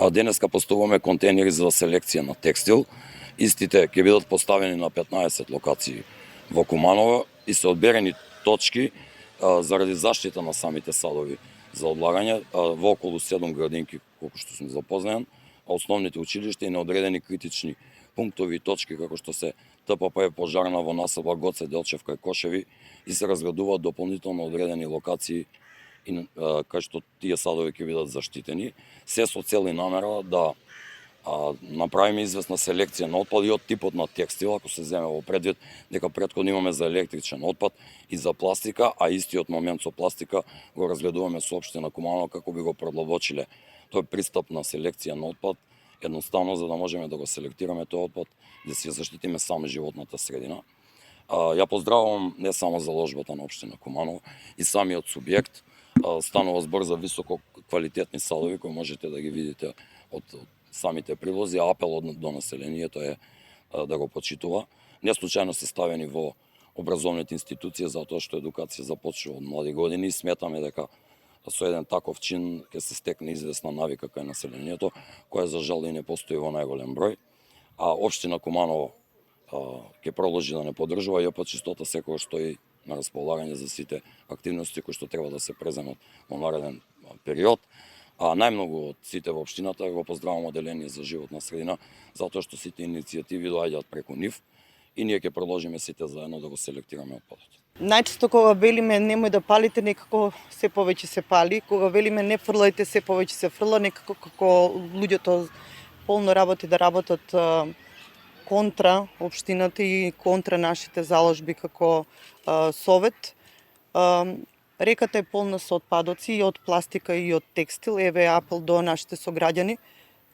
Денеска поставуваме контейнери за селекција на текстил. Истите ќе бидат поставени на 15 локации во Куманово и се одберени точки заради заштита на самите садови за одлагање во околу 7 градинки, колку што сум запознаен, а основните училишта и неодредени критични пунктови и точки како што се ТПП пожарна во насоба Гоце Делчев кај Кошеви и се разградуваат дополнително одредени локации и кај што тие садови ќе бидат заштитени, се со цел и намера да направиме известна селекција на отпад и од типот на текстил, ако се земе во предвид дека претходно имаме за електричен отпад и за пластика, а истиот момент со пластика го разгледуваме со општина Куманово како би го продлабочиле тој пристап на селекција на отпад, едноставно за да можеме да го селектираме тој отпад, да си заштитиме само животната средина. Ја поздравувам не само заложбата на општина Куманово и самиот субјект. Станува збор за високо квалитетни садови кои можете да ги видите од самите прилози, а апелот до населението е да го почитува. Не случајно се ставени во образовните институции затоа што едукација започнува од млади години и сметаме дека со еден таков чин ќе се стекне известна навика кај населението, која за жал и не постои во најголем број. А општина Куманово ќе продолжи да не поддржува и чистота секогаш стои на располагање за сите активности кои што треба да се преземат во нареден период. А најмногу од сите во општината го поздравам Оделение за животна средина, затоа што сите иницијативи доаѓаат преку нив и ние ќе продолжиме сите заедно да го селектираме отпадот. Најчесто кога велиме немој да палите, некако се повеќе се пали. Кога велиме не фрлајте, се повеќе се фрла. Некако како луѓето полно работи да работат контра општината и контра нашите заложби како совет. Реката е полна со отпадоци и од пластика и од текстил. Еве апел до нашите сограѓани.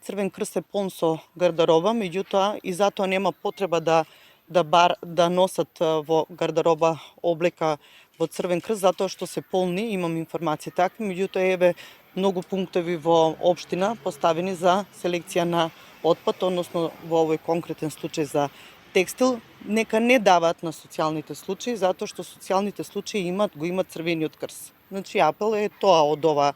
Црвен крст е полн со гардероба, меѓутоа и затоа нема потреба да носат во гардероба облека во Црвен крст, затоа што се полни, имам информации такви, меѓутоа еве многу пунктови во општина поставени за селекција на отпад, односно во овој конкретен случај за текстил, нека не даваат на социјалните случаи, затоа што социјалните случаи го имат Црвениот крст. Значи апел е тоа од ова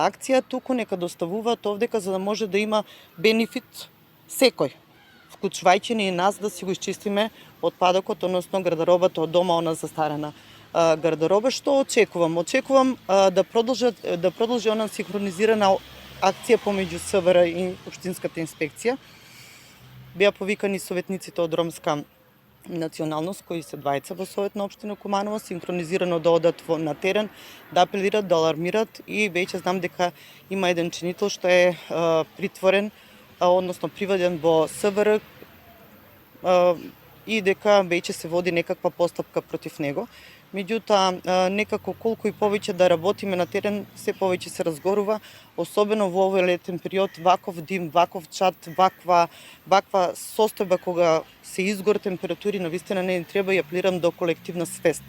акција, туку нека доставуваат овдека за да може да има бенефит секој, вклучувајќи и нас да си го исчистиме отпадокот, односно гардеробата од дома, она застарена гардероба. Што очекувам? Очекувам да продолжи она синхронизирана акција помеѓу СВР и Општинската инспекција. Беа повикани советниците од ромска националност, кои се двајца во Совет на општина Куманово, синхронизирано да одат на терен, да апелират, да алармират и веќе знам дека има еден чинител што е притворен, односно приведен во СВР и дека веќе се води некаква постапка против него. Меѓутоа, некако колку и повеќе да работиме на терен, се повеќе се разгорува, особено во овој летен период, ваков дим, ваков чад, ваква состојба кога се изгор температури, навистина не треба и апелирам до колективна свест.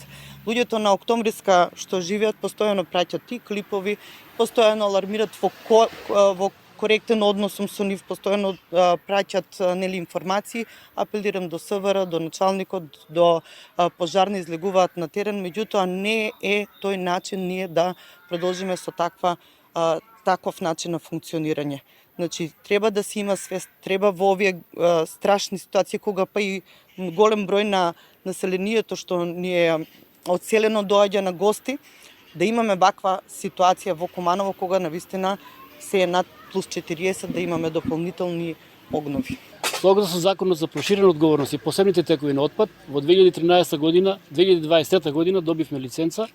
Луѓето на Октомвриска што живеат постојано праќат и клипови, постојано алармират во коректен однос со нив, постојано праќат информации, апелирам до СВР, до началникот, до пожарни, излегуваат на терен, меѓутоа не е тој начин ние да продолжиме со таков начин на функционирање. Значи, треба да се има свест, треба во овие страшни ситуации, кога па и голем број на населението што ни е одселено доаѓа на гости, да имаме ваква ситуација во Куманово, кога навистина се е над плюс 40, да имаме дополнителни огнови. Согласно со Законот за проширена одговорност и посебните текови на отпад, во 2013 година, 2023 година добивме лиценца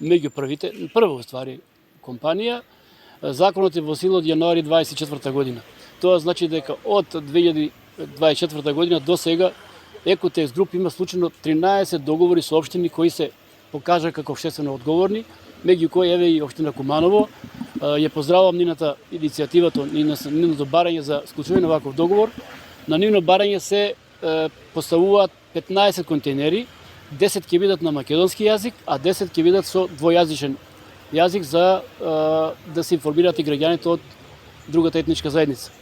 меѓу прва уствари компанија. Законот е во сила од јануари 24 година. Тоа значи дека од 2024 година до сега Екотекст Груп има случајно 13 договори со општини кои се покажа како општествено одговорни, меѓу кои еве и општина Куманово. Ја поздравувам нината иницијативата и ниното барање за склучување на ваков договор. На нивно барање се поставуваат 15 контейнери, 10 ќе бидат на македонски јазик, а 10 ќе бидат со двојазичен јазик за да се информираат и граѓаните од другата етничка заедница.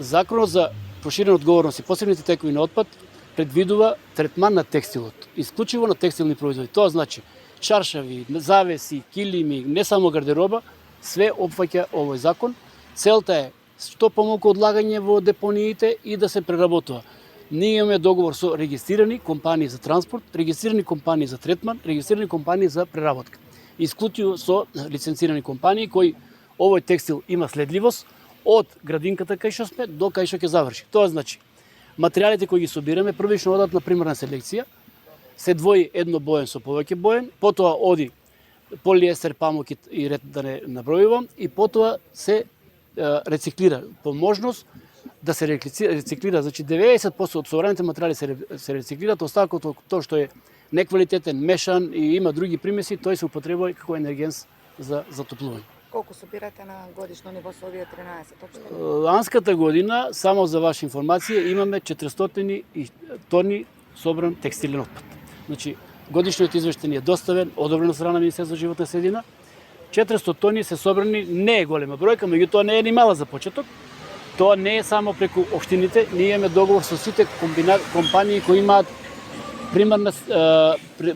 Законот за проширена одговорност и посебните текови на отпад предвидува третман на текстилот, исклучиво на текстилни производи. Тоа значи чаршави, завеси, килими, не само гардероба, све опфаќа овој закон. Целта е што помалку одлагање во депониите и да се преработува. Ние имаме договор со регистрирани компании за транспорт, регистрирани компании за третман, регистрирани компании за преработка. Исклучиво со лиценцирани компании кои овој текстил има следливост од градинката кај што сме до кај што ќе заврши. Тоа значи, материјалите кои ги собираме првично одат на примерна селекција, се двои еднобоен со повеќе боен, потоа оди полиестер, памук и ред да не набројувам, и потоа се рециклира по можност да се рециклира, значи 90% од современите материјали се рециклираат, остатокот тоа што е неквалитетен, мешан и има други примеси, тој се употребува како енергенс за затоплување. Колку собирате на годишно ниво со овие 13 општини? Ланската година, само за ваша информација, имаме 400 тони собран текстилен отпад. Значи, годишниот извештај ни е доставен, одобрен од страна на Министерството за животна средина. 400 тони се собрани, не е голема бројка, меѓутоа не е ни мала за почеток. Тоа не е само преку општините, ние имаме договор со сите компании кои имаат примарна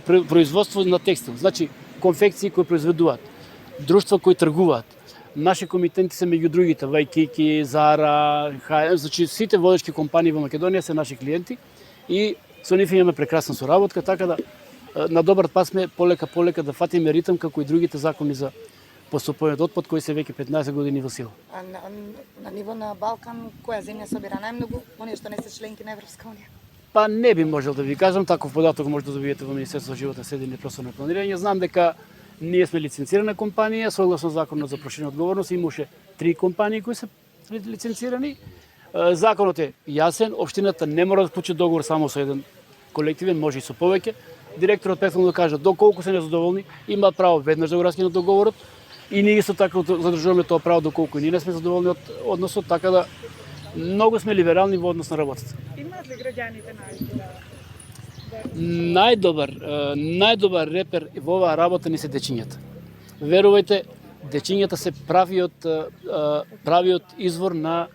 производство на текстил, значи конфекции кои произведуваат, друштва кои тргуваат. Наши комитенти се меѓу другите, Вајкики, Зара, значи сите водечки компании во Македонија се наши клиенти и со нив имаме прекрасна соработка, така да на добар пат сме полека да фатиме ритм како и другите закони за постапување од отпад кои се веќе 15 години во сила. А на ниво на Балкан, која земја собира најмногу, оние што не се членки на Европска унија? Па не би можел да ви кажам, таков податок може да добиете во Министерството за животна средина и prostorno планирање. Знам дека ние сме лиценцирана компанија, согласно законот за проширена одговорност, имаше 3 компании кои се лиценцирани. Законот е јасен, општината не мора да склучи договор само со еден колективен, може и со повеќе. Директорот претходно да каже доколку се незадоволни, имаат право веднаш да го раскинат договорот и ние исто така задржуваме тоа право доколку и ние не сме задоволни од односот, така да многу сме либерални во однос на работата. Имаат ли граѓаните најдобар? Најдобар репер во оваа работа ни се дечињата. Верувајте, дечињата се правиот извор на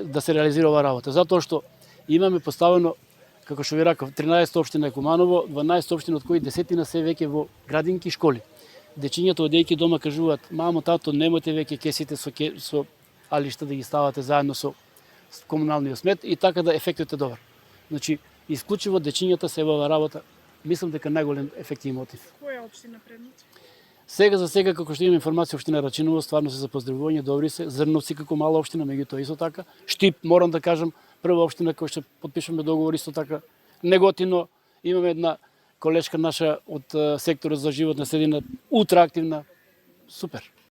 да се реализира оваа работа, затоа што имаме поставено, како што ви реков, 13 општина е Куманово, 12 општини од кои 10 се веќе во градинки и школи. Дечињата одејќи дома кажуваат: "Мамо, тато, немојте веќе кесите со алишта да ги ставате заедно со комуналниот смет", и така да ефектот е добар. Значи, исклучиво дечињата се во оваа работа, мислам дека најголем ефект има од нив. Која општина предничи? За сега, како што имам информација, општина Рачиново стварно се за поздравување, добри се. Зрновци како мала општина, меѓутоа исто така. Штип, морам да кажам, прва општина која што потпишуваме договор исто така. Неготино, имаме една колешка наша од секторот за животна средина, ултра активна. Супер.